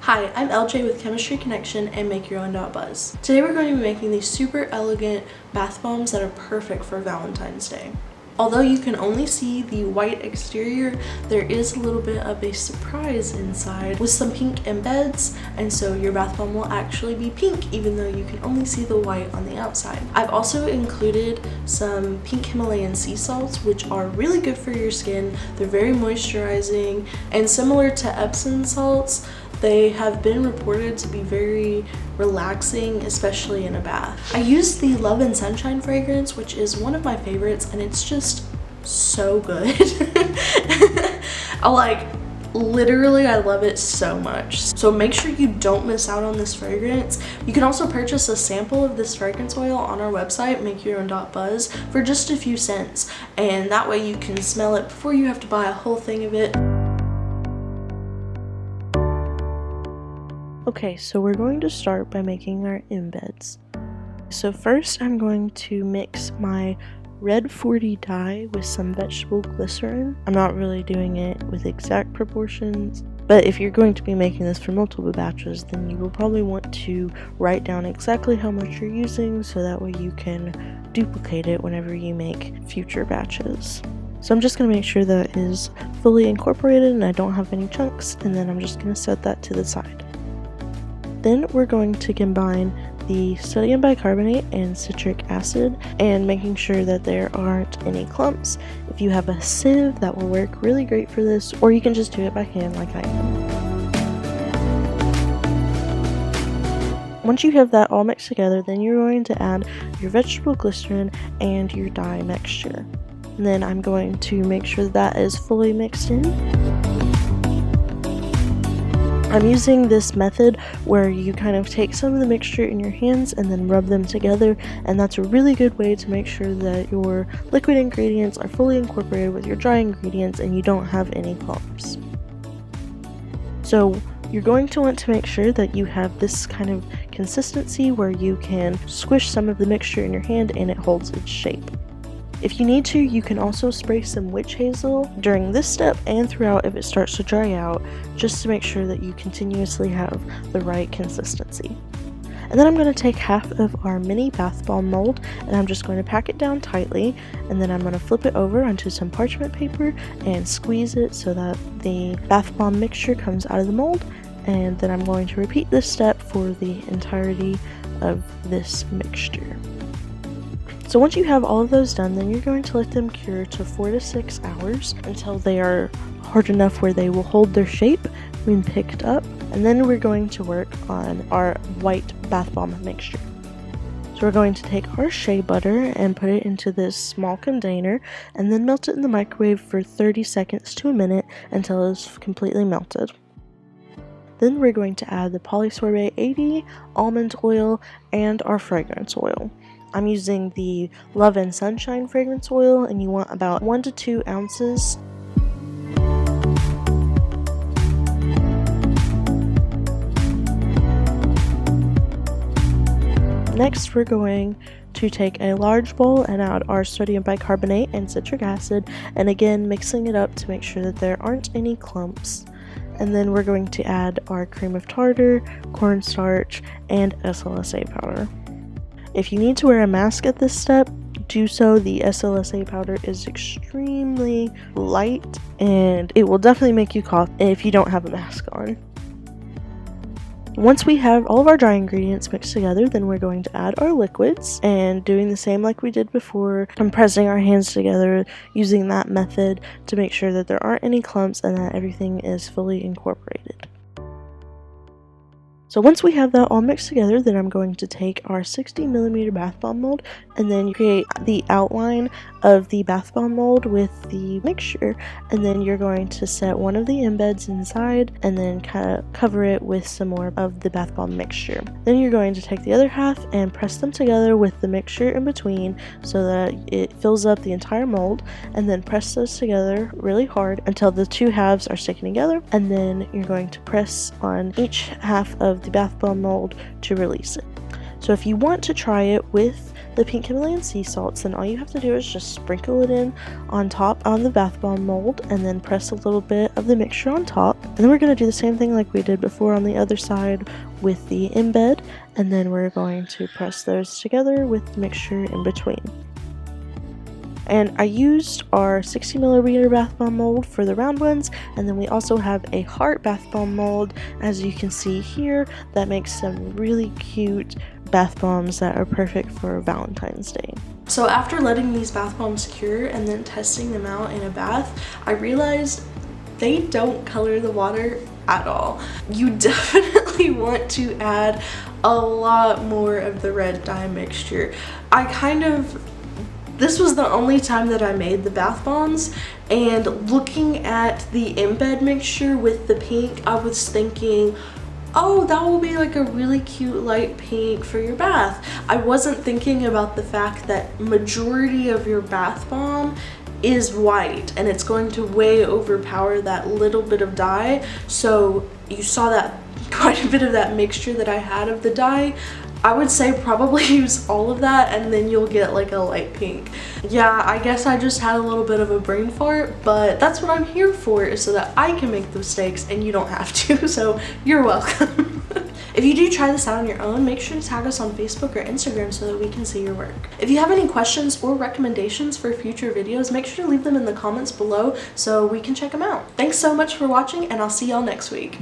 Hi, I'm LJ with Chemistry Connection and Make Your Own Buzz. Today we're going to be making these super elegant bath bombs that are perfect for Valentine's Day. Although you can only see the white exterior, there is a little bit of a surprise inside with some pink embeds, and so your bath bomb will actually be pink even though you can only see the white on the outside. I've also included some pink Himalayan sea salts, which are really good for your skin. They're very moisturizing, and similar to Epsom salts, they have been reported to be very relaxing, especially in a bath. I used the Love and Sunshine fragrance, which is one of my favorites, and it's just so good. I love it so much. So make sure you don't miss out on this fragrance. You can also purchase a sample of this fragrance oil on our website, makeyourown.buzz, for just a few cents, and that way you can smell it before you have to buy a whole thing of it. Okay, so we're going to start by making our embeds. So first I'm going to mix my red 40 dye with some vegetable glycerin. I'm not really doing it with exact proportions, but if you're going to be making this for multiple batches, then you will probably want to write down exactly how much you're using so that way you can duplicate it whenever you make future batches. So I'm just going to make sure that it is fully incorporated and I don't have any chunks, and then I'm just going to set that to the side. Then we're going to combine the sodium bicarbonate and citric acid and making sure that there aren't any clumps. If you have a sieve, that will work really great for this, or you can just do it by hand like I am. Once you have that all mixed together, then you're going to add your vegetable glycerin and your dye mixture. And then I'm going to make sure that is fully mixed in. I'm using this method where you kind of take some of the mixture in your hands and then rub them together, and that's a really good way to make sure that your liquid ingredients are fully incorporated with your dry ingredients and you don't have any clumps. So you're going to want to make sure that you have this kind of consistency where you can squish some of the mixture in your hand and it holds its shape. If you need to, you can also spray some witch hazel during this step and throughout if it starts to dry out, just to make sure that you continuously have the right consistency. And then I'm going to take half of our mini bath bomb mold and I'm just going to pack it down tightly, and then I'm going to flip it over onto some parchment paper and squeeze it so that the bath bomb mixture comes out of the mold, and then I'm going to repeat this step for the entirety of this mixture. So once you have all of those done, then you're going to let them cure to 4 to 6 hours until they are hard enough where they will hold their shape when picked up. And then we're going to work on our white bath bomb mixture. So we're going to take our shea butter and put it into this small container and then melt it in the microwave for 30 seconds to a minute until it's completely melted. Then we're going to add the Polysorbate 80, almond oil, and our fragrance oil. I'm using the Love and Sunshine fragrance oil, and you want about 1 to 2 ounces. Next, we're going to take a large bowl and add our sodium bicarbonate and citric acid, and again mixing it up to make sure that there aren't any clumps. And then we're going to add our Cream of Tartar, Corn Starch, and SLSa powder. If you need to wear a mask at this step, do so. The SLSa powder is extremely light and it will definitely make you cough if you don't have a mask on. Once we have all of our dry ingredients mixed together, then we're going to add our liquids and doing the same like we did before, compressing our hands together using that method to make sure that there aren't any clumps and that everything is fully incorporated. So once we have that all mixed together, then I'm going to take our 60mm bath bomb mold and then create the outline of the bath bomb mold with the mixture, and then you're going to set one of the embeds inside and then kind of cover it with some more of the bath bomb mixture. Then you're going to take the other half and press them together with the mixture in between so that it fills up the entire mold, and then press those together really hard until the two halves are sticking together, and then you're going to press on each half of the bath bomb mold to release it. So if you want to try it with the pink Himalayan sea salts, then all you have to do is just sprinkle it in on top on the bath bomb mold and then press a little bit of the mixture on top. And then we're going to do the same thing like we did before on the other side with the embed, and then we're going to press those together with the mixture in between. And I used our 60 milliliter bath bomb mold for the round ones, and then we also have a heart bath bomb mold, as you can see here, that makes some really cute bath bombs that are perfect for Valentine's Day. So after letting these bath bombs cure and then testing them out in a bath, I realized they don't color the water at all. You definitely want to add a lot more of the red dye mixture. This was the only time that I made the bath bombs, and looking at the embed mixture with the pink, I was thinking, oh, that will be like a really cute light pink for your bath. I wasn't thinking about the fact that majority of your bath bomb is white and it's going to way overpower that little bit of dye. So you saw that quite a bit of that mixture that I had of the dye. I would say probably use all of that and then you'll get like a light pink. Yeah, I guess I just had a little bit of a brain fart, but that's what I'm here for, is so that I can make the mistakes and you don't have to, so you're welcome. If you do try this out on your own, make sure to tag us on Facebook or Instagram so that we can see your work. If you have any questions or recommendations for future videos, make sure to leave them in the comments below so we can check them out. Thanks so much for watching, and I'll see y'all next week.